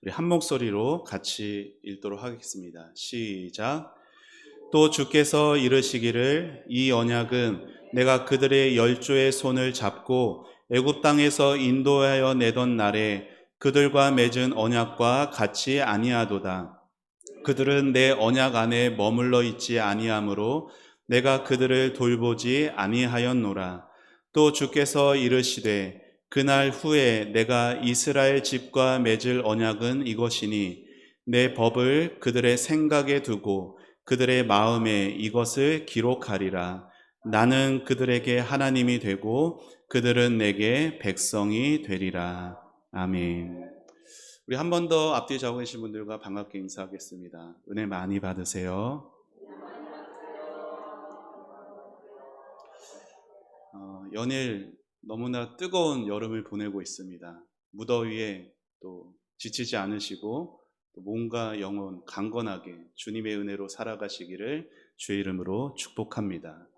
우리 한 목소리로 같이 읽도록 하겠습니다. 시작. 또 주께서 이르시기를 이 언약은 내가 그들의 열조의 손을 잡고 애굽 땅에서 인도하여 내던 날에 그들과 맺은 언약과 같이 아니하도다. 그들은 내 언약 안에 머물러 있지 아니하므로 내가 그들을 돌보지 아니하였노라. 또 주께서 이르시되 그날 후에 내가 이스라엘 집과 맺을 언약은 이것이니 내 법을 그들의 생각에 두고 그들의 마음에 이것을 기록하리라. 나는 그들에게 하나님이 되고 그들은 내게 백성이 되리라. 아멘. 우리 한 번 더 앞뒤 적으신 분들과 반갑게 인사하겠습니다. 은혜 많이 받으세요. 연일 너무나 뜨거운 여름을 보내고 있습니다. 무더위에 또 지치지 않으시고 또 몸과 영혼 강건하게 주님의 은혜로 살아가시기를 주의 이름으로 축복합니다.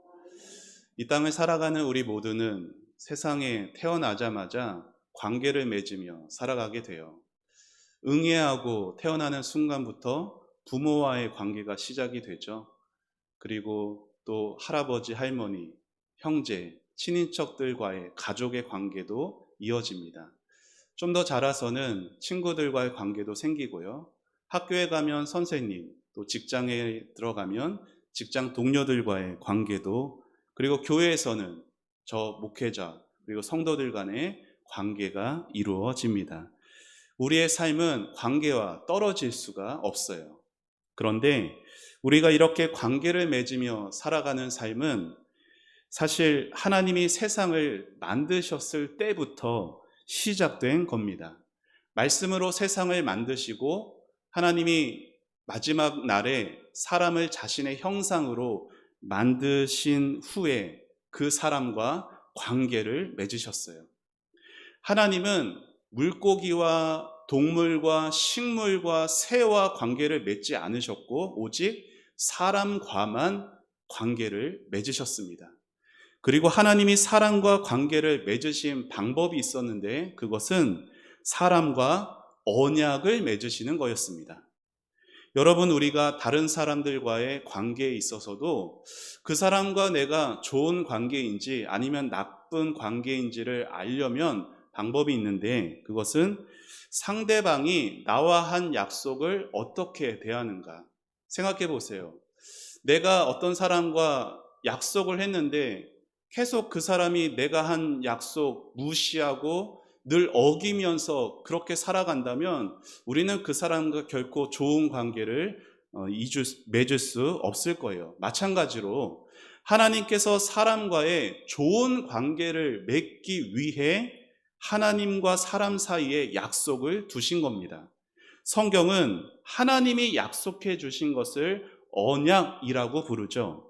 이 땅을 살아가는 우리 모두는 세상에 태어나자마자 관계를 맺으며 살아가게 돼요. 응애하고 태어나는 순간부터 부모와의 관계가 시작이 되죠. 그리고 또 할아버지, 할머니, 형제, 친인척들과의 가족의 관계도 이어집니다. 좀 더 자라서는 친구들과의 관계도 생기고요. 학교에 가면 선생님, 또 직장에 들어가면 직장 동료들과의 관계도, 그리고 교회에서는 저 목회자, 그리고 성도들 간의 관계가 이루어집니다. 우리의 삶은 관계와 떨어질 수가 없어요. 그런데 우리가 이렇게 관계를 맺으며 살아가는 삶은 사실 하나님이 세상을 만드셨을 때부터 시작된 겁니다. 말씀으로 세상을 만드시고 하나님이 마지막 날에 사람을 자신의 형상으로 만드신 후에 그 사람과 관계를 맺으셨어요. 하나님은 물고기와 동물과 식물과 새와 관계를 맺지 않으셨고 오직 사람과만 관계를 맺으셨습니다. 그리고 하나님이 사람과 관계를 맺으신 방법이 있었는데 그것은 사람과 언약을 맺으시는 거였습니다. 여러분, 우리가 다른 사람들과의 관계에 있어서도 그 사람과 내가 좋은 관계인지 아니면 나쁜 관계인지를 알려면 방법이 있는데 그것은 상대방이 나와 한 약속을 어떻게 대하는가 생각해 보세요. 내가 어떤 사람과 약속을 했는데 계속 그 사람이 내가 한 약속 무시하고 늘 어기면서 그렇게 살아간다면 우리는 그 사람과 결코 좋은 관계를 맺을 수 없을 거예요. 마찬가지로 하나님께서 사람과의 좋은 관계를 맺기 위해 하나님과 사람 사이에 약속을 두신 겁니다. 성경은 하나님이 약속해 주신 것을 언약이라고 부르죠.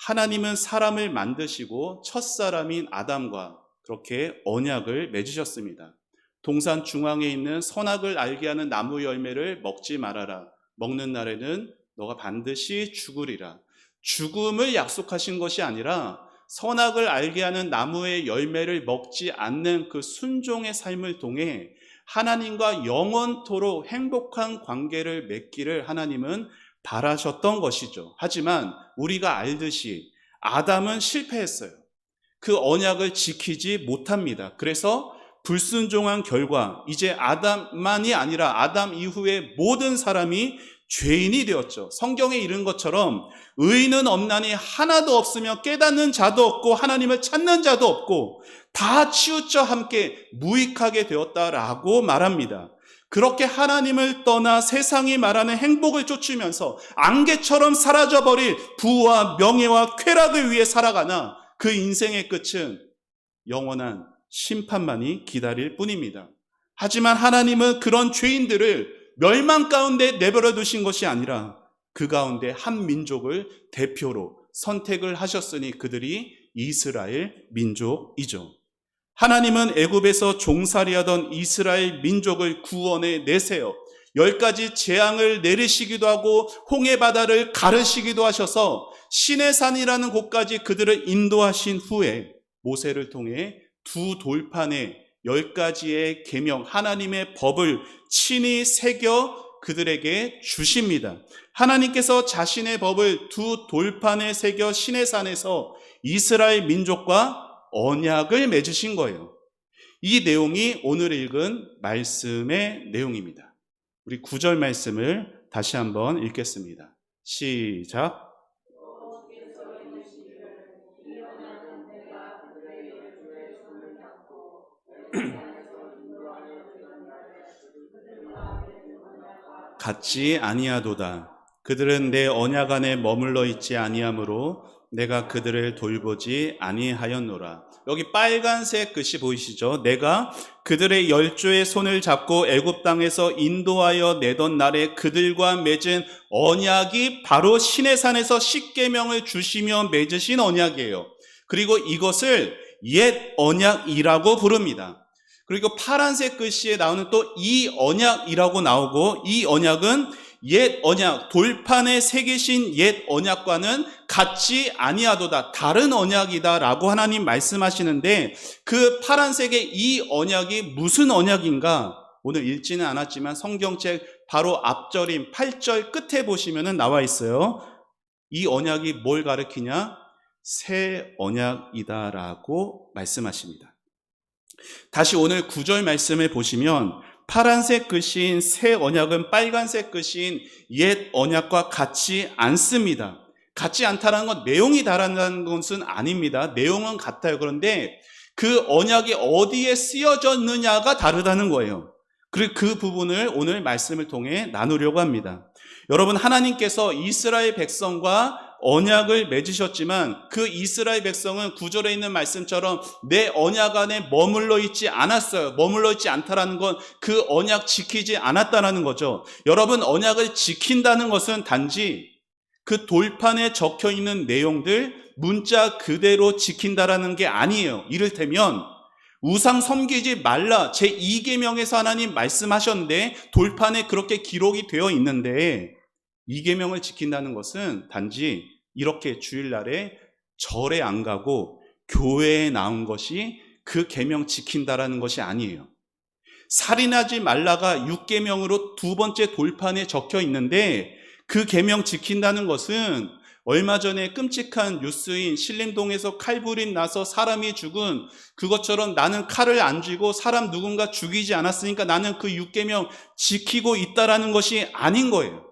하나님은 사람을 만드시고 첫사람인 아담과 그렇게 언약을 맺으셨습니다. 동산 중앙에 있는 선악을 알게 하는 나무 열매를 먹지 말아라. 먹는 날에는 너가 반드시 죽으리라. 죽음을 약속하신 것이 아니라 선악을 알게 하는 나무의 열매를 먹지 않는 그 순종의 삶을 통해 하나님과 영원토록 행복한 관계를 맺기를 하나님은 바라셨던 것이죠. 하지만 우리가 알듯이 아담은 실패했어요. 그 언약을 지키지 못합니다. 그래서 불순종한 결과 이제 아담만이 아니라 아담 이후에 모든 사람이 죄인이 되었죠. 성경에 이른 것처럼 의인은 없나니 하나도 없으며 깨닫는 자도 없고 하나님을 찾는 자도 없고 다 치우쳐 함께 무익하게 되었다라고 말합니다. 그렇게 하나님을 떠나 세상이 말하는 행복을 쫓으면서 안개처럼 사라져버릴 부와 명예와 쾌락을 위해 살아가나 그 인생의 끝은 영원한 심판만이 기다릴 뿐입니다. 하지만 하나님은 그런 죄인들을 멸망 가운데 내버려 두신 것이 아니라 그 가운데 한 민족을 대표로 선택을 하셨으니 그들이 이스라엘 민족이죠. 하나님은 애굽에서 종살이하던 이스라엘 민족을 구원해 내세요. 10가지 재앙을 내리시기도 하고 홍해 바다를 가르시기도 하셔서 시내산이라는 곳까지 그들을 인도하신 후에 모세를 통해 두 돌판에 10가지의 계명, 하나님의 법을 친히 새겨 그들에게 주십니다. 하나님께서 자신의 법을 두 돌판에 새겨 시내산에서 이스라엘 민족과 언약을 맺으신 거예요. 이 내용이 오늘 읽은 말씀의 내용입니다. 우리 9절 말씀을 다시 한번 읽겠습니다. 시작. 같지 아니하도다. 그들은 내 언약 안에 머물러 있지 아니하므로 내가 그들을 돌보지 아니하였노라. 여기 빨간색 글씨 보이시죠? 내가 그들의 열조의 손을 잡고 애굽 땅에서 인도하여 내던 날에 그들과 맺은 언약이 바로 시내산에서 십계명을 주시며 맺으신 언약이에요. 그리고 이것을 옛 언약이라고 부릅니다. 그리고 파란색 글씨에 나오는 또 이 언약이라고 나오고, 이 언약은 옛 언약, 돌판에 새기신 옛 언약과는 같지 아니하도다, 다른 언약이다라고 하나님 말씀하시는데, 그 파란색의 이 언약이 무슨 언약인가? 오늘 읽지는 않았지만 성경책 바로 앞절인 8절 끝에 보시면 나와 있어요. 이 언약이 뭘 가리키냐? 새 언약이다라고 말씀하십니다. 다시 오늘 9절 말씀을 보시면 파란색 글씨인 새 언약은 빨간색 글씨인 옛 언약과 같지 않습니다. 같지 않다는 건 내용이 다르다는 것은 아닙니다. 내용은 같아요. 그런데 그 언약이 어디에 쓰여졌느냐가 다르다는 거예요. 그리고 그 부분을 오늘 말씀을 통해 나누려고 합니다. 여러분, 하나님께서 이스라엘 백성과 언약을 맺으셨지만 그 이스라엘 백성은 9절에 있는 말씀처럼 내 언약 안에 머물러 있지 않았어요. 머물러 있지 않다라는 건 그 언약 지키지 않았다라는 거죠. 여러분, 언약을 지킨다는 것은 단지 그 돌판에 적혀 있는 내용들 문자 그대로 지킨다라는 게 아니에요. 이를테면 우상 섬기지 말라 제2계명에서 하나님 말씀하셨는데 돌판에 그렇게 기록이 되어 있는데, 2계명을 지킨다는 것은 단지 이렇게 주일날에 절에 안 가고 교회에 나온 것이 그 계명 지킨다라는 것이 아니에요. 살인하지 말라가 6계명으로 두 번째 돌판에 적혀 있는데, 그 계명 지킨다는 것은 얼마 전에 끔찍한 뉴스인 신림동에서 칼부림 나서 사람이 죽은 그것처럼 나는 칼을 안 쥐고 사람 누군가 죽이지 않았으니까 나는 그 6계명 지키고 있다라는 것이 아닌 거예요.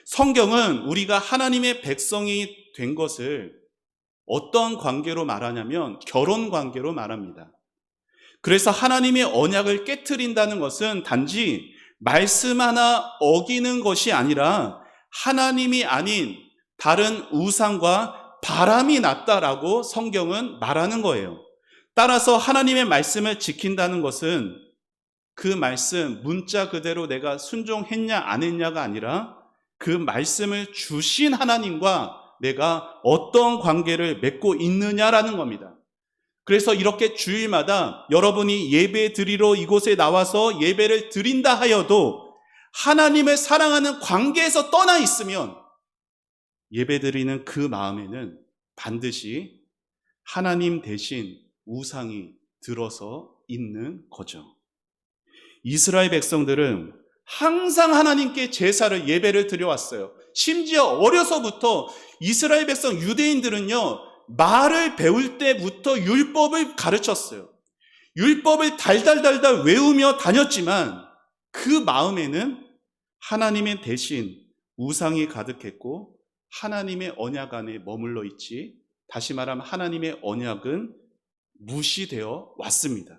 성경은 우리가 하나님의 백성이 된 것을 어떤 관계로 말하냐면 결혼 관계로 말합니다. 그래서 하나님의 언약을 깨트린다는 것은 단지 말씀 하나 어기는 것이 아니라 하나님이 아닌 다른 우상과 바람이 났다라고 성경은 말하는 거예요. 따라서 하나님의 말씀을 지킨다는 것은 그 말씀 문자 그대로 내가 순종했냐 안 했냐가 아니라 그 말씀을 주신 하나님과 내가 어떤 관계를 맺고 있느냐라는 겁니다. 그래서 이렇게 주일마다 여러분이 예배 드리러 이곳에 나와서 예배를 드린다 하여도 하나님을 사랑하는 관계에서 떠나 있으면 예배 드리는 그 마음에는 반드시 하나님 대신 우상이 들어서 있는 거죠. 이스라엘 백성들은 항상 하나님께 제사를 예배를 드려왔어요. 심지어 어려서부터 이스라엘 백성 유대인들은요, 말을 배울 때부터 율법을 가르쳤어요. 율법을 달달달달 외우며 다녔지만 그 마음에는 하나님의 대신 우상이 가득했고 하나님의 언약 안에 머물러 있지, 다시 말하면 하나님의 언약은 무시되어 왔습니다.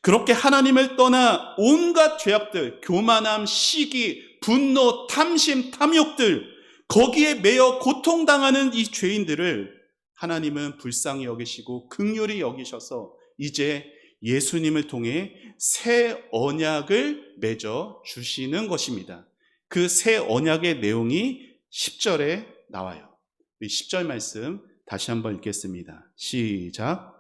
그렇게 하나님을 떠나 온갖 죄악들, 교만함, 시기, 분노, 탐심, 탐욕들, 거기에 매여 고통당하는 이 죄인들을 하나님은 불쌍히 여기시고 긍휼히 여기셔서 이제 예수님을 통해 새 언약을 맺어 주시는 것입니다. 그 새 언약의 내용이 10절에 나와요. 10절 말씀 다시 한번 읽겠습니다. 시작.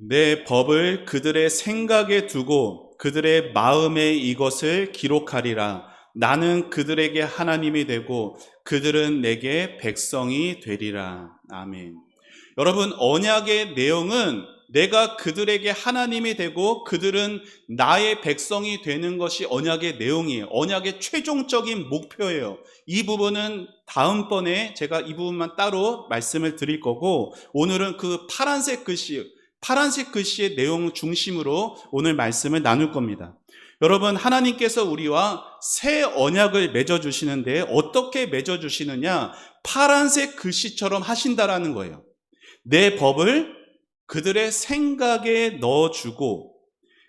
내 법을 그들의 생각에 두고 그들의 마음에 이것을 기록하리라. 나는 그들에게 하나님이 되고 그들은 내게 백성이 되리라. 아멘. 여러분, 언약의 내용은 내가 그들에게 하나님이 되고 그들은 나의 백성이 되는 것이 언약의 내용이에요. 언약의 최종적인 목표예요. 이 부분은 다음번에 제가 이 부분만 따로 말씀을 드릴 거고, 오늘은 그 파란색 글씨의 내용 중심으로 오늘 말씀을 나눌 겁니다. 여러분, 하나님께서 우리와 새 언약을 맺어주시는데 어떻게 맺어주시느냐? 파란색 글씨처럼 하신다라는 거예요. 내 법을 그들의 생각에 넣어주고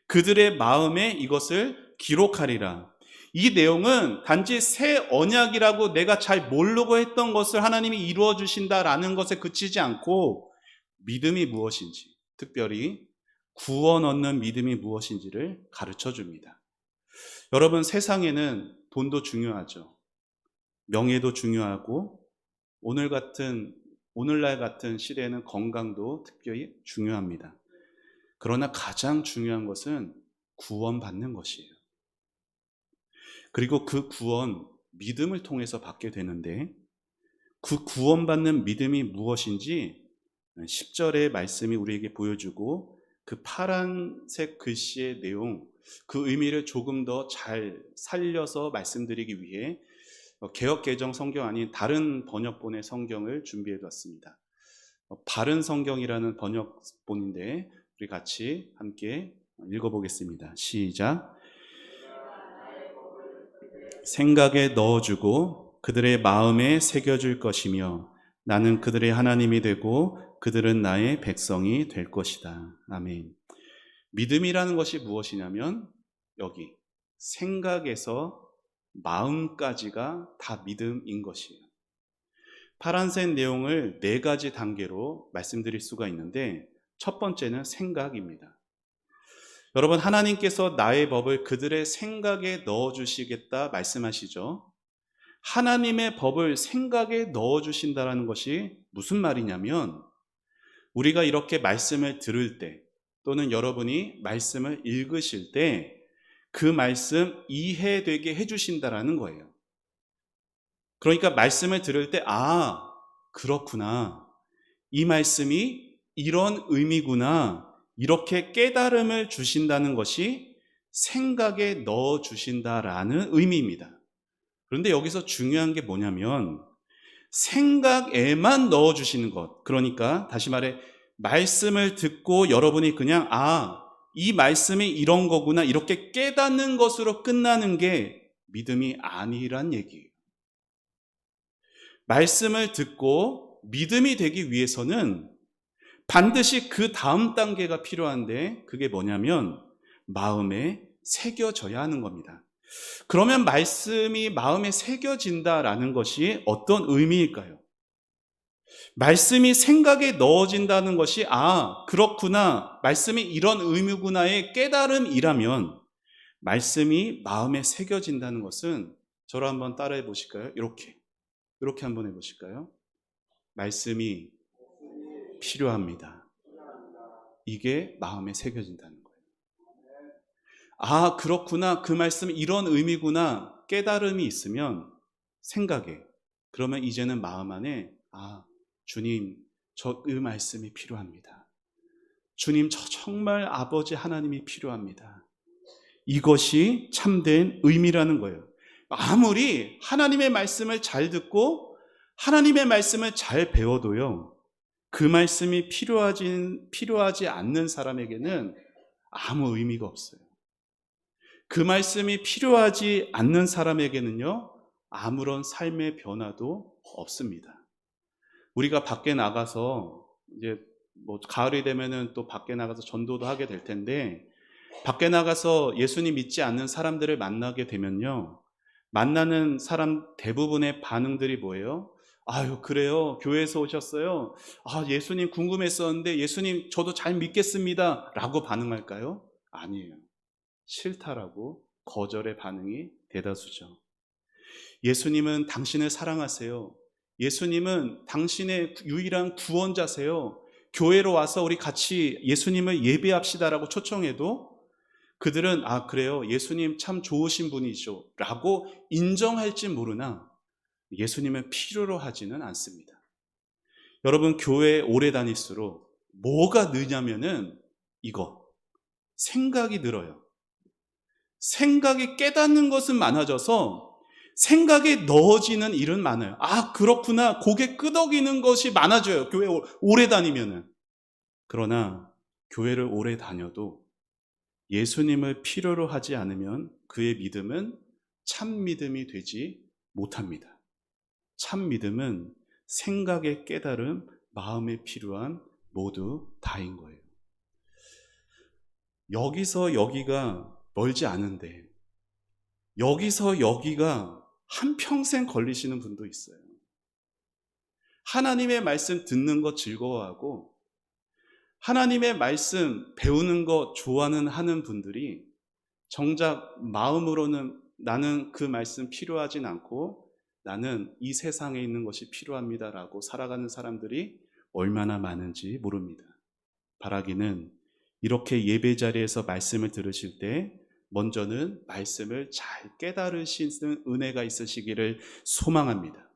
그들의 마음에 이것을 기록하리라. 이 내용은 단지 새 언약이라고 내가 잘 모르고 했던 것을 하나님이 이루어 주신다라는 것에 그치지 않고 믿음이 무엇인지, 특별히 구원 얻는 믿음이 무엇인지를 가르쳐 줍니다. 여러분, 세상에는 돈도 중요하죠. 명예도 중요하고 오늘날 같은 시대에는 건강도 특별히 중요합니다. 그러나 가장 중요한 것은 구원받는 것이에요. 그리고 그 구원, 믿음을 통해서 받게 되는데, 그 구원받는 믿음이 무엇인지 10절의 말씀이 우리에게 보여주고, 그 파란색 글씨의 내용, 그 의미를 조금 더 잘 살려서 말씀드리기 위해 개역개정 성경 아닌 다른 번역본의 성경을 준비해 뒀습니다. 바른 성경이라는 번역본인데 우리 같이 함께 읽어보겠습니다. 시작. 생각에 넣어주고 그들의 마음에 새겨줄 것이며 나는 그들의 하나님이 되고 그들은 나의 백성이 될 것이다. 아멘. 믿음이라는 것이 무엇이냐면 여기 생각에서 마음까지가 다 믿음인 것이에요. 파란색 내용을 4가지 단계로 말씀드릴 수가 있는데, 첫 번째는 생각입니다. 여러분, 하나님께서 나의 법을 그들의 생각에 넣어주시겠다 말씀하시죠. 하나님의 법을 생각에 넣어주신다는 것이 무슨 말이냐면, 우리가 이렇게 말씀을 들을 때 또는 여러분이 말씀을 읽으실 때 그 말씀 이해되게 해주신다라는 거예요. 그러니까 말씀을 들을 때, 아, 그렇구나. 이 말씀이 이런 의미구나. 이렇게 깨달음을 주신다는 것이 생각에 넣어주신다라는 의미입니다. 그런데 여기서 중요한 게 뭐냐면 생각에만 넣어주시는 것. 그러니까 다시 말해 말씀을 듣고 여러분이 그냥 이 말씀이 이런 거구나 이렇게 깨닫는 것으로 끝나는 게 믿음이 아니란 얘기예요. 말씀을 듣고 믿음이 되기 위해서는 반드시 그 다음 단계가 필요한데 그게 뭐냐면 마음에 새겨져야 하는 겁니다. 그러면 말씀이 마음에 새겨진다라는 것이 어떤 의미일까요? 말씀이 생각에 넣어진다는 것이 그렇구나, 말씀이 이런 의미구나의 깨달음이라면 말씀이 마음에 새겨진다는 것은 저를 한번 따라해 보실까요? 이렇게 한번 해보실까요? 말씀이 필요합니다. 이게 마음에 새겨진다는 거예요. 그렇구나, 그 말씀 이런 의미구나 깨달음이 있으면 생각에, 그러면 이제는 마음 안에 주님, 저 그 말씀이 필요합니다. 주님, 저 정말 아버지 하나님이 필요합니다. 이것이 참된 의미라는 거예요. 아무리 하나님의 말씀을 잘 듣고 하나님의 말씀을 잘 배워도요, 그 말씀이 필요하지 않는 사람에게는 아무 의미가 없어요. 그 말씀이 필요하지 않는 사람에게는요, 아무런 삶의 변화도 없습니다. 우리가 밖에 나가서 이제 가을이 되면은 또 밖에 나가서 전도도 하게 될 텐데, 밖에 나가서 예수님 믿지 않는 사람들을 만나게 되면요, 만나는 사람 대부분의 반응들이 뭐예요? 아유, 그래요? 교회에서 오셨어요? 예수님 궁금했었는데 예수님 저도 잘 믿겠습니다 라고 반응할까요? 아니에요. 싫다라고 거절의 반응이 대다수죠. 예수님은 당신을 사랑하세요. 예수님은 당신의 유일한 구원자세요. 교회로 와서 우리 같이 예수님을 예배합시다라고 초청해도 그들은 아 그래요 예수님 참 좋으신 분이죠 라고 인정할지 모르나 예수님은 필요로 하지는 않습니다. 여러분 교회 오래 다닐수록 뭐가 느냐면은 이거 생각이 늘어요. 생각이 깨닫는 것은 많아져서 생각에 넣어지는 일은 많아요. 아 그렇구나 고개 끄덕이는 것이 많아져요. 교회 오래 다니면은. 그러나 교회를 오래 다녀도 예수님을 필요로 하지 않으면 그의 믿음은 참 믿음이 되지 못합니다. 참 믿음은 생각의 깨달음, 마음에 필요한 모두 다인 거예요. 여기서 여기가 멀지 않은데 여기서 여기가 한평생 걸리시는 분도 있어요. 하나님의 말씀 듣는 거 즐거워하고 하나님의 말씀 배우는 거 좋아하는 하는 분들이 정작 마음으로는 나는 그 말씀 필요하진 않고 나는 이 세상에 있는 것이 필요합니다라고 살아가는 사람들이 얼마나 많은지 모릅니다. 바라기는 이렇게 예배 자리에서 말씀을 들으실 때 먼저는 말씀을 잘 깨달으시는 은혜가 있으시기를 소망합니다.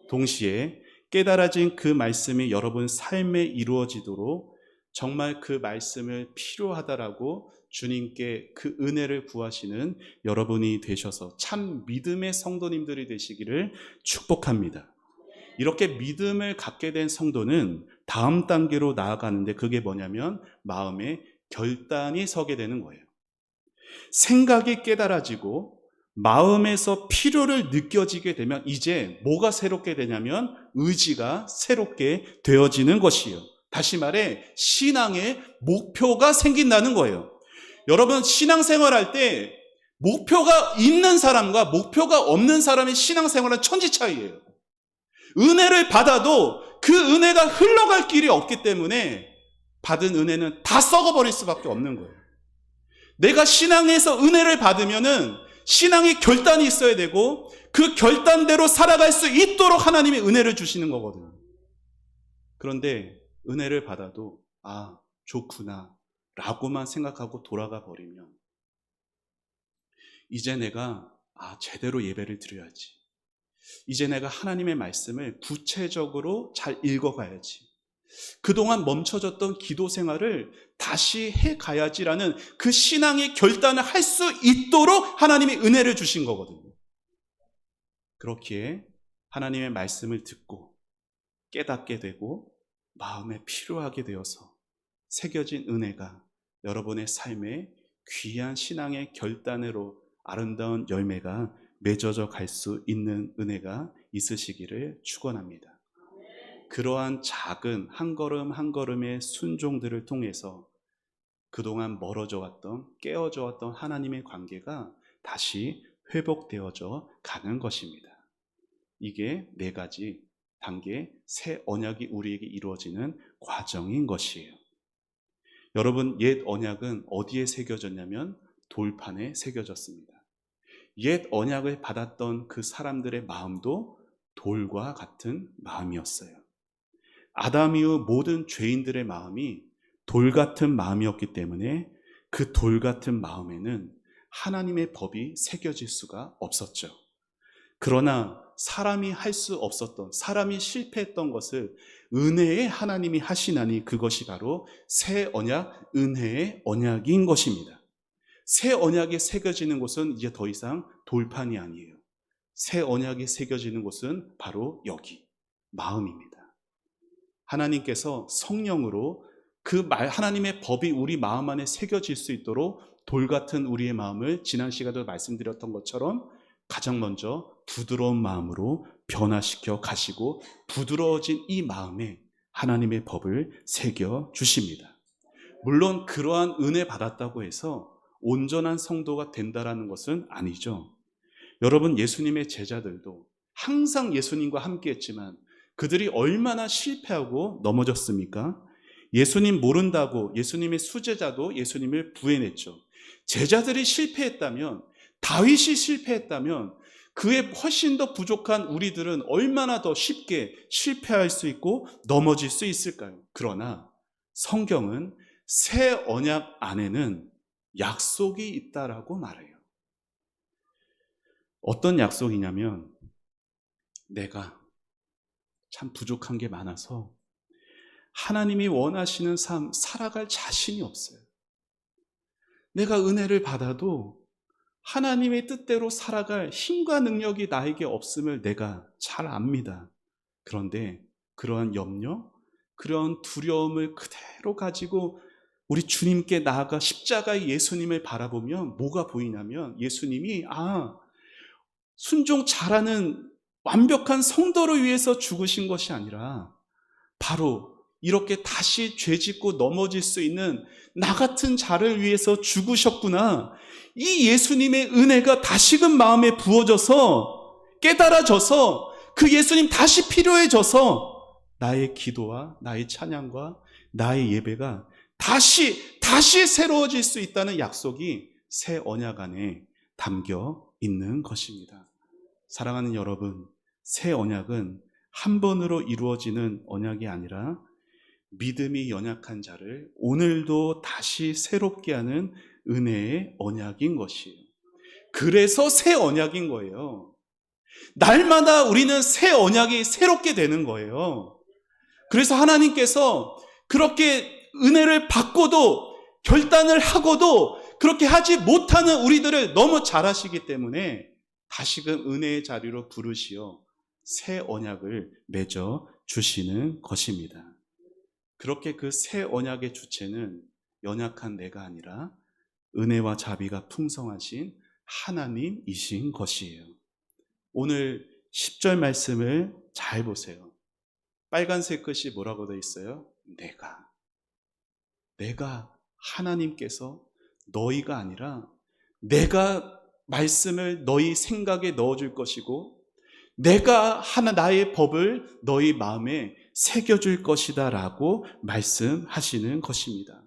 동시에 깨달아진 그 말씀이 여러분 삶에 이루어지도록 정말 그 말씀을 필요하다라고 주님께 그 은혜를 구하시는 여러분이 되셔서 참 믿음의 성도님들이 되시기를 축복합니다. 이렇게 믿음을 갖게 된 성도는 다음 단계로 나아가는데 그게 뭐냐면 마음에 결단이 서게 되는 거예요. 생각이 깨달아지고 마음에서 필요를 느껴지게 되면 이제 뭐가 새롭게 되냐면 의지가 새롭게 되어지는 것이에요. 다시 말해 신앙의 목표가 생긴다는 거예요. 여러분 신앙생활할 때 목표가 있는 사람과 목표가 없는 사람의 신앙생활은 천지 차이예요. 은혜를 받아도 그 은혜가 흘러갈 길이 없기 때문에 받은 은혜는 다 썩어버릴 수밖에 없는 거예요. 내가 신앙에서 은혜를 받으면은 신앙의 결단이 있어야 되고 그 결단대로 살아갈 수 있도록 하나님이 은혜를 주시는 거거든요. 그런데 은혜를 받아도 아 좋구나 라고만 생각하고 돌아가 버리면 이제 내가 제대로 예배를 드려야지. 이제 내가 하나님의 말씀을 구체적으로 잘 읽어가야지. 그동안 멈춰졌던 기도 생활을 다시 해가야지라는 그 신앙의 결단을 할 수 있도록 하나님이 은혜를 주신 거거든요. 그렇기에 하나님의 말씀을 듣고 깨닫게 되고 마음에 필요하게 되어서 새겨진 은혜가 여러분의 삶에 귀한 신앙의 결단으로 아름다운 열매가 맺어져 갈 수 있는 은혜가 있으시기를 축원합니다. 그러한 작은 한 걸음 한 걸음의 순종들을 통해서 그동안 멀어져 왔던 깨어져 왔던 하나님의 관계가 다시 회복되어져 가는 것입니다. 이게 4가지 단계 새 언약이 우리에게 이루어지는 과정인 것이에요. 여러분 옛 언약은 어디에 새겨졌냐면 돌판에 새겨졌습니다. 옛 언약을 받았던 그 사람들의 마음도 돌과 같은 마음이었어요. 아담 이후 모든 죄인들의 마음이 돌 같은 마음이었기 때문에 그 돌 같은 마음에는 하나님의 법이 새겨질 수가 없었죠. 그러나 사람이 할 수 없었던, 사람이 실패했던 것을 은혜의 하나님이 하시나니 그것이 바로 새 언약, 은혜의 언약인 것입니다. 새 언약이 새겨지는 곳은 이제 더 이상 돌판이 아니에요. 새 언약이 새겨지는 곳은 바로 여기, 마음입니다. 하나님께서 성령으로 그 하나님의 법이 우리 마음 안에 새겨질 수 있도록 돌 같은 우리의 마음을 지난 시간에도 말씀드렸던 것처럼 가장 먼저 부드러운 마음으로 변화시켜 가시고 부드러워진 이 마음에 하나님의 법을 새겨 주십니다. 물론 그러한 은혜 받았다고 해서 온전한 성도가 된다라는 것은 아니죠. 여러분 예수님의 제자들도 항상 예수님과 함께 했지만 그들이 얼마나 실패하고 넘어졌습니까? 예수님 모른다고 예수님의 수제자도 예수님을 부인했죠. 제자들이 실패했다면 다윗이 실패했다면 그에 훨씬 더 부족한 우리들은 얼마나 더 쉽게 실패할 수 있고 넘어질 수 있을까요? 그러나 성경은 새 언약 안에는 약속이 있다라고 말해요. 어떤 약속이냐면 내가 참 부족한 게 많아서 하나님이 원하시는 삶 살아갈 자신이 없어요. 내가 은혜를 받아도 하나님의 뜻대로 살아갈 힘과 능력이 나에게 없음을 내가 잘 압니다. 그런데 그러한 염려, 그런 두려움을 그대로 가지고 우리 주님께 나아가 십자가의 예수님을 바라보면 뭐가 보이냐면 예수님이 순종 잘하는 완벽한 성도를 위해서 죽으신 것이 아니라 바로 이렇게 다시 죄짓고 넘어질 수 있는 나 같은 자를 위해서 죽으셨구나. 이 예수님의 은혜가 다시금 마음에 부어져서 깨달아져서 그 예수님 다시 필요해져서 나의 기도와 나의 찬양과 나의 예배가 다시 새로워질 수 있다는 약속이 새 언약 안에 담겨 있는 것입니다. 사랑하는 여러분, 새 언약은 한 번으로 이루어지는 언약이 아니라 믿음이 연약한 자를 오늘도 다시 새롭게 하는 은혜의 언약인 것이에요. 그래서 새 언약인 거예요. 날마다 우리는 새 언약이 새롭게 되는 거예요. 그래서 하나님께서 그렇게 은혜를 받고도 결단을 하고도 그렇게 하지 못하는 우리들을 너무 잘 아시기 때문에 다시금 은혜의 자리로 부르시어 새 언약을 맺어 주시는 것입니다. 그렇게 그 새 언약의 주체는 연약한 내가 아니라 은혜와 자비가 풍성하신 하나님이신 것이에요. 오늘 10절 말씀을 잘 보세요. 빨간색 글씨 뭐라고 되어 있어요? 내가 하나님께서 너희가 아니라 내가 말씀을 너희 생각에 넣어줄 것이고 내가 나의 법을 너희 마음에 새겨줄 것이다 라고 말씀하시는 것입니다.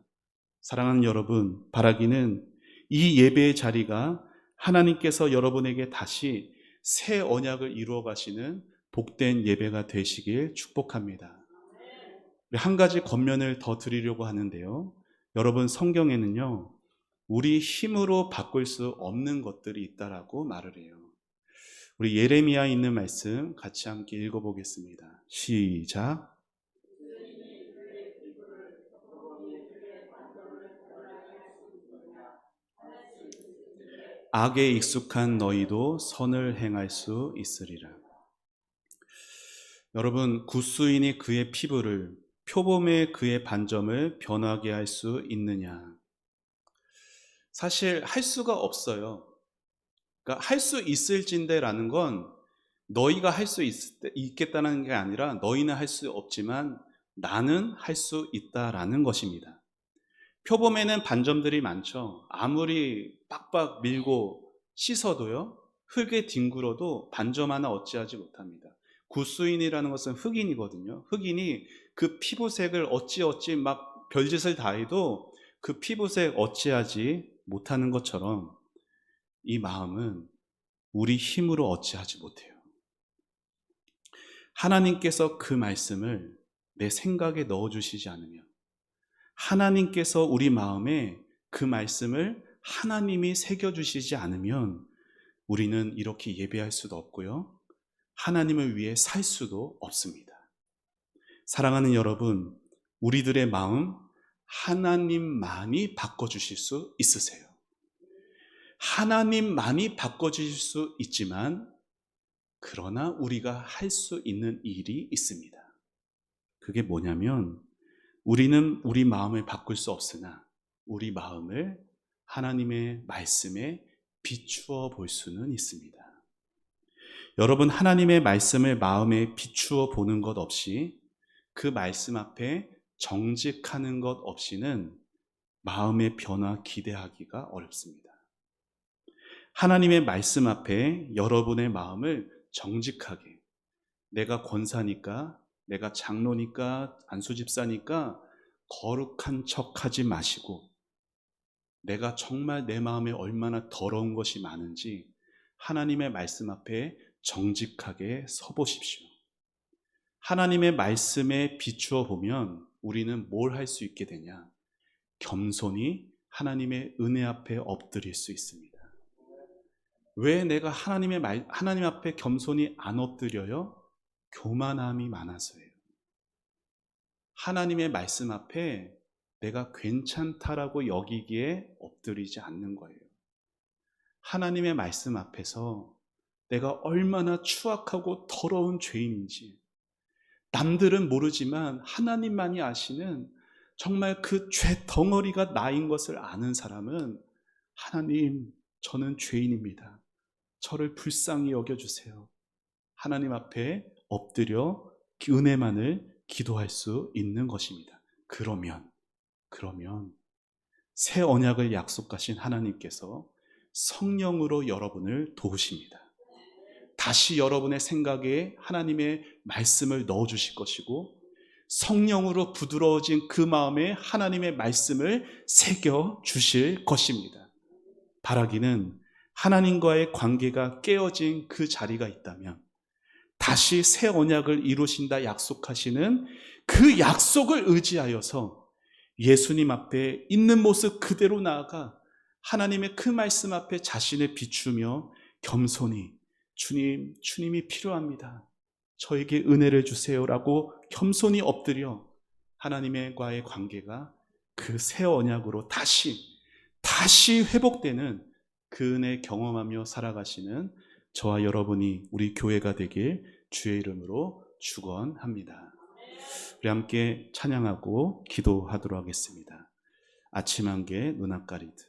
사랑하는 여러분, 바라기는 이 예배의 자리가 하나님께서 여러분에게 다시 새 언약을 이루어 가시는 복된 예배가 되시길 축복합니다. 한 가지 권면을 더 드리려고 하는데요. 여러분, 성경에는요, 우리 힘으로 바꿀 수 없는 것들이 있다라고 말을 해요. 우리 예레미야에 있는 말씀 같이 함께 읽어보겠습니다. 시작. 악에 익숙한 너희도 선을 행할 수 있으리라. 여러분, 굿수인이 그의 피부를, 표범의 그의 반점을 변하게 할 수 있느냐? 사실 할 수가 없어요. 그러니까 할 수 있을진데라는 건 너희가 할 수 있겠다는 게 아니라 너희는 할 수 없지만 나는 할 수 있다라는 것입니다. 표범에는 반점들이 많죠. 아무리 빡빡 밀고 씻어도요, 흙에 뒹굴어도 반점 하나 어찌하지 못합니다. 굿수인이라는 것은 흑인이거든요. 흑인이 그 피부색을 어찌 막 별짓을 다 해도 그 피부색 어찌하지 못하는 것처럼 이 마음은 우리 힘으로 어찌하지 못해요. 하나님께서 그 말씀을 내 생각에 넣어주시지 않으면, 하나님께서 우리 마음에 그 말씀을 하나님이 새겨주시지 않으면 우리는 이렇게 예배할 수도 없고요, 하나님을 위해 살 수도 없습니다. 사랑하는 여러분, 우리들의 마음 하나님만이 바꿔주실 수 있으세요. 하나님만이 바꿔주실 수 있지만 그러나 우리가 할 수 있는 일이 있습니다. 그게 뭐냐면 우리는 우리 마음을 바꿀 수 없으나 우리 마음을 하나님의 말씀에 비추어 볼 수는 있습니다. 여러분, 하나님의 말씀을 마음에 비추어 보는 것 없이 그 말씀 앞에 정직하는 것 없이는 마음의 변화 기대하기가 어렵습니다. 하나님의 말씀 앞에 여러분의 마음을 정직하게, 내가 권사니까, 내가 장로니까, 안수집사니까 거룩한 척하지 마시고 내가 정말 내 마음에 얼마나 더러운 것이 많은지 하나님의 말씀 앞에 정직하게 서보십시오. 하나님의 말씀에 비추어 보면 우리는 뭘 할 수 있게 되냐? 겸손히 하나님의 은혜 앞에 엎드릴 수 있습니다. 왜 내가 하나님 앞에 겸손히 안 엎드려요? 교만함이 많아서예요. 하나님의 말씀 앞에 내가 괜찮다라고 여기기에 엎드리지 않는 거예요. 하나님의 말씀 앞에서 내가 얼마나 추악하고 더러운 죄인인지 남들은 모르지만 하나님만이 아시는 정말 그 죄 덩어리가 나인 것을 아는 사람은 하나님, 저는 죄인입니다. 저를 불쌍히 여겨주세요. 하나님 앞에 엎드려 은혜만을 기도할 수 있는 것입니다. 그러면 새 언약을 약속하신 하나님께서 성령으로 여러분을 도우십니다. 다시 여러분의 생각에 하나님의 말씀을 넣어주실 것이고 성령으로 부드러워진 그 마음에 하나님의 말씀을 새겨주실 것입니다. 바라기는 하나님과의 관계가 깨어진 그 자리가 있다면 다시 새 언약을 이루신다 약속하시는 그 약속을 의지하여서 예수님 앞에 있는 모습 그대로 나아가 하나님의 그 말씀 앞에 자신을 비추며 겸손히 주님이 필요합니다. 저에게 은혜를 주세요라고 겸손히 엎드려 하나님과의 관계가 그 새 언약으로 다시 회복되는 그 은혜 경험하며 살아가시는 저와 여러분이 우리 교회가 되길 주의 이름으로 축원합니다. 우리 함께 찬양하고 기도하도록 하겠습니다. 아침 한개 눈앞가리듯.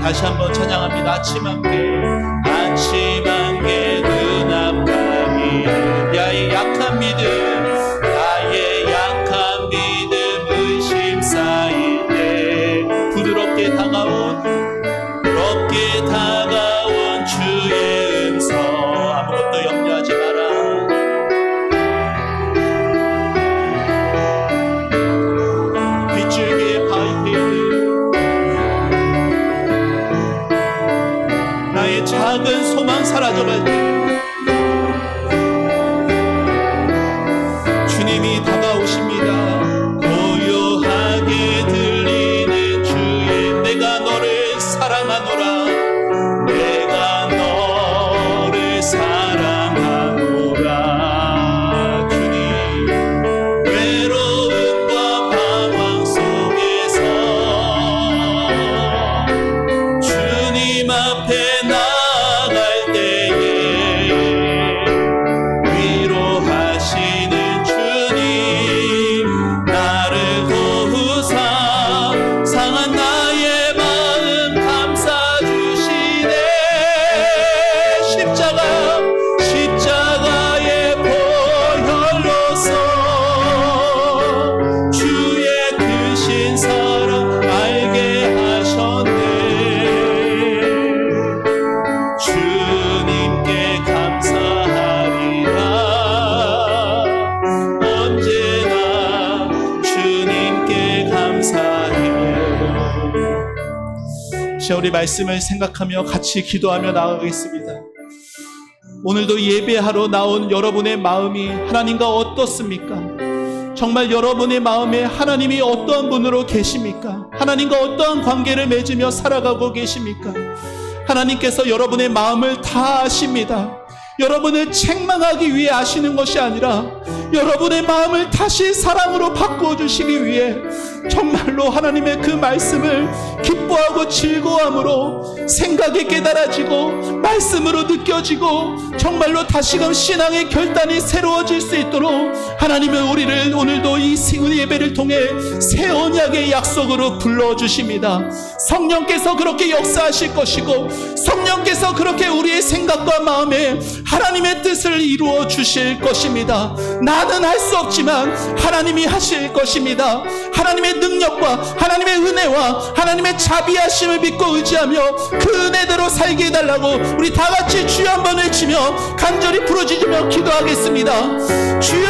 다시 한번 찬양합니다. 아침 한개 눈앞가리 나의 약한 믿음 의심 쌓일 때 부드럽게 다가온 주의 음성 아무것도 염려하지 마라. 빗줄기에 바위패드 나의 작은 소망 사라져갈 때 주님이 다가오십니다. 고요하게 들리는 주의 내가 너를 사랑하노라. 내가 너를 사랑하노라. 주님 외로움과 방황 속에서 주님 앞에 나갈 때에 위로하시는 주님 시간 우리 말씀을 생각하며 같이 기도하며 나아가겠습니다. 오늘도 예배하러 나온 여러분의 마음이 하나님과 어떻습니까? 정말 여러분의 마음에 하나님이 어떠한 분으로 계십니까? 하나님과 어떠한 관계를 맺으며 살아가고 계십니까? 하나님께서 여러분의 마음을 다 아십니다. 여러분을 책망하기 위해 아시는 것이 아니라 여러분의 마음을 다시 사랑으로 바꾸어 주시기 위해 정말로 하나님의 그 말씀을 기뻐하고 즐거움으로 생각이 깨달아지고 말씀으로 느껴지고 정말로 다시금 신앙의 결단이 새로워질 수 있도록 하나님은 우리를 오늘도 이 예배를 통해 새 언약의 약속으로 불러주십니다. 성령께서 그렇게 역사하실 것이고 성령께서 그렇게 우리의 생각과 마음에 하나님의 뜻을 이루어 주실 것입니다. 나는 할 수 없지만 하나님이 하실 것입니다. 하나님의 능력과 하나님의 은혜와 하나님의 자비하심을 믿고 의지하며 그 은혜대로 살게 해달라고 우리 다같이 주여 한번 외치며 간절히 부르짖으며 기도하겠습니다. 주여,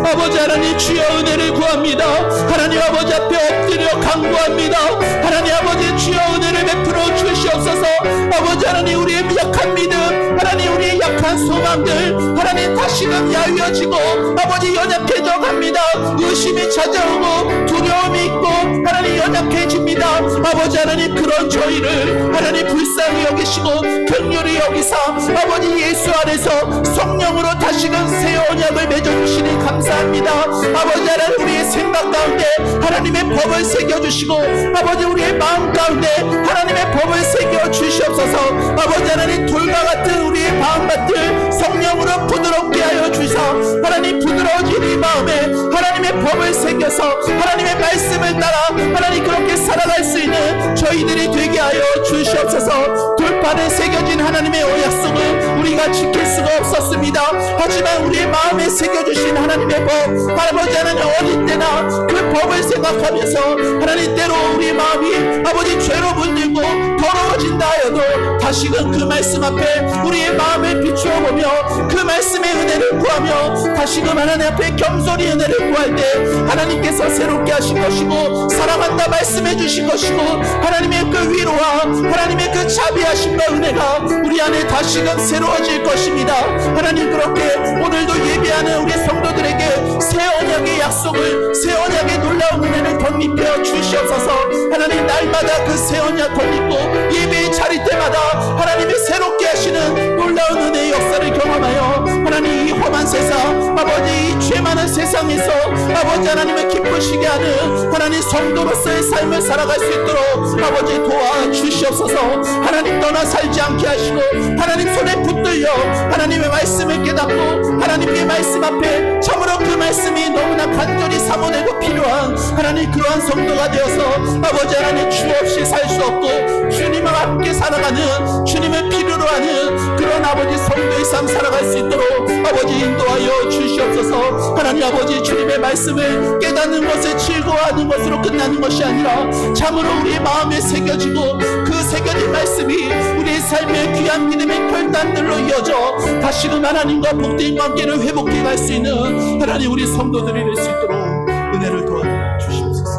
아버지 하나님, 주여 은혜를 구합니다. 하나님 아버지 앞에 엎드려 간구합니다. 하나님 아버지, 주여 은혜를 베풀어 주시옵소서. 아버지 하나님, 우리의 약한 믿음, 하나님 우리의 약한 소망들 하나님 다시금 야위어지고 아버지 연약해져 갑니다. 의심이 찾아오고 두려움이 있고 하나님 연약해집니다. 아버지 하나님, 그런 저희를 하나님 불쌍히 여기시고 긍휼히 여기사 아버지 예수 안에서 성령으로 다시금 새 언약을 맺어주시니 감사합니다. 아버지 하나님, 우리의 생각 가운데 하나님의 법을 새겨주시고 아버지 우리의 마음 가운데 하나님의 법을 새겨주시옵소서. 아버지 하나님, 돌과 같은 우리의 마음밭을 성령으로 부드럽게 하여 주사 하나님 부드러워진 이 마음에 하나님의 법을 새겨서 하나님의 말씀을 따라 하나님 그렇게 살아갈 수 있는 저희들이 되게 하여 주시옵소서. 돌판에 새겨진 하나님의 약속을 우리가 지킬 수가 없었습니다. 하지만 우리의 마음에 새겨주신 하나님의 법, 아버지 하나님, 어릴 때나 그 법을 생각하면서 하나님 때로 우리의 마음이 아버지 죄로 물들고 더러워진다 하여도 다시금 그 말씀 앞에 우리의 마음을 비추어보며 그 말씀의 은혜를 구하며 다시금 하나님 앞에 겸손히 은혜를 구할 때 하나님께서 새롭게 하신 것이고 사랑한다 말씀해 주신 것이고 하나님의 그 위로와 하나님의 그 자비하심과 은혜가 우리 안에 다시금 새로워질 것입니다. 하나님, 그렇게 오늘도 예배하는 우리 성도들에게 새 언약의 약속을, 새 언약의 놀라운 은혜를 덧입혀 주시옵소서. 하나님, 날마다 그 새 언약 덧입고 예배의 자리 때마다 하나님의 새롭게 하시는 놀라운 은혜의 역사를 경험하여 하나님 이 험한 세상, 아버지 이 죄 많은 세상에서 아버지 하나님을 기쁘시게 하는 하나님 성도로서의 삶을 살아갈 수 있도록 아버지 도와주시옵소서. 하나님 떠나 살지 않게 하시고 하나님 손에 붙들려 하나님의 말씀을 깨닫고 하나님의 말씀 앞에 참으로 그 말씀이 너무나 간절히 사모되고 필요한 하나님 그러한 성도가 되어서 아버지 하나님 주 없이 살 수 없고 주님과 함께 살아가는 주님을 필요로 하는 그런 아버지 성도의 삶 살아갈 수 있도록 아버지 인도하여 주시옵소서. 하나님 아버지, 주님의 말씀을 깨닫는 것에 즐거워하는 것으로 끝나는 것이 아니라 참으로 우리의 마음에 새겨지고 그 새겨진 말씀이 우리의 삶의 귀한 믿음의 결단들로 이어져 다시금 하나님과 복된 관계를 회복해 갈 수 있는 하나님 우리 성도들이 될 수 있도록 은혜를 도와주시옵소서.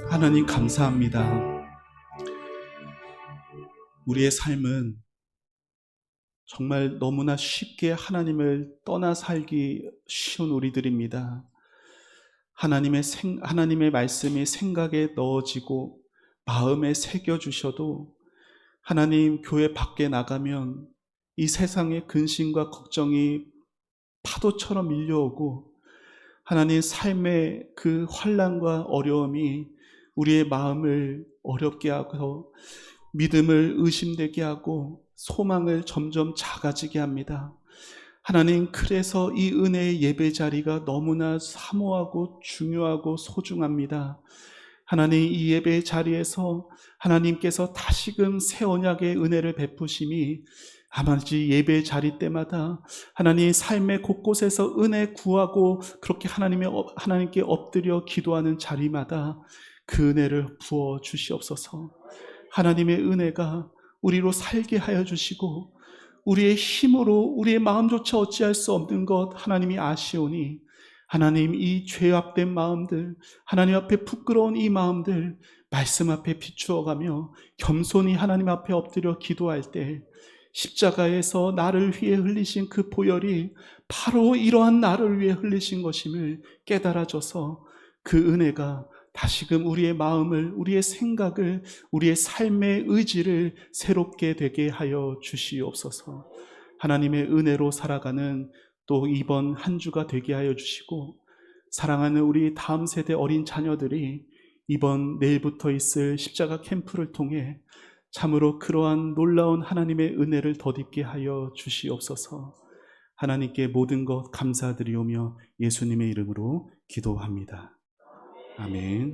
하나님 감사합니다. 우리의 삶은 정말 너무나 쉽게 하나님을 떠나 살기 쉬운 우리들입니다. 하나님의 말씀이 생각에 넣어지고 마음에 새겨주셔도 하나님 교회 밖에 나가면 이 세상의 근심과 걱정이 파도처럼 밀려오고 하나님 삶의 그 환난과 어려움이 우리의 마음을 어렵게 하고 믿음을 의심되게 하고 소망을 점점 작아지게 합니다. 하나님, 그래서 이 은혜의 예배 자리가 너무나 사모하고 중요하고 소중합니다. 하나님, 이 예배 자리에서 하나님께서 다시금 새 언약의 은혜를 베푸심이 아버지 예배 자리 때마다 하나님 삶의 곳곳에서 은혜 구하고 그렇게 하나님께 엎드려 기도하는 자리마다 그 은혜를 부어 주시옵소서. 하나님의 은혜가 우리로 살게 하여 주시고 우리의 힘으로 우리의 마음조차 어찌할 수 없는 것 하나님이 아시오니 하나님, 이 죄악된 마음들, 하나님 앞에 부끄러운 이 마음들 말씀 앞에 비추어가며 겸손히 하나님 앞에 엎드려 기도할 때 십자가에서 나를 위해 흘리신 그 보혈이 바로 이러한 나를 위해 흘리신 것임을 깨달아져서 그 은혜가 다시금 우리의 마음을, 우리의 생각을, 우리의 삶의 의지를 새롭게 되게 하여 주시옵소서. 하나님의 은혜로 살아가는 또 이번 한 주가 되게 하여 주시고, 사랑하는 우리 다음 세대 어린 자녀들이 이번 내일부터 있을 십자가 캠프를 통해 참으로 그러한 놀라운 하나님의 은혜를 덧입게 하여 주시옵소서. 하나님께 모든 것 감사드리오며 예수님의 이름으로 기도합니다. 아멘.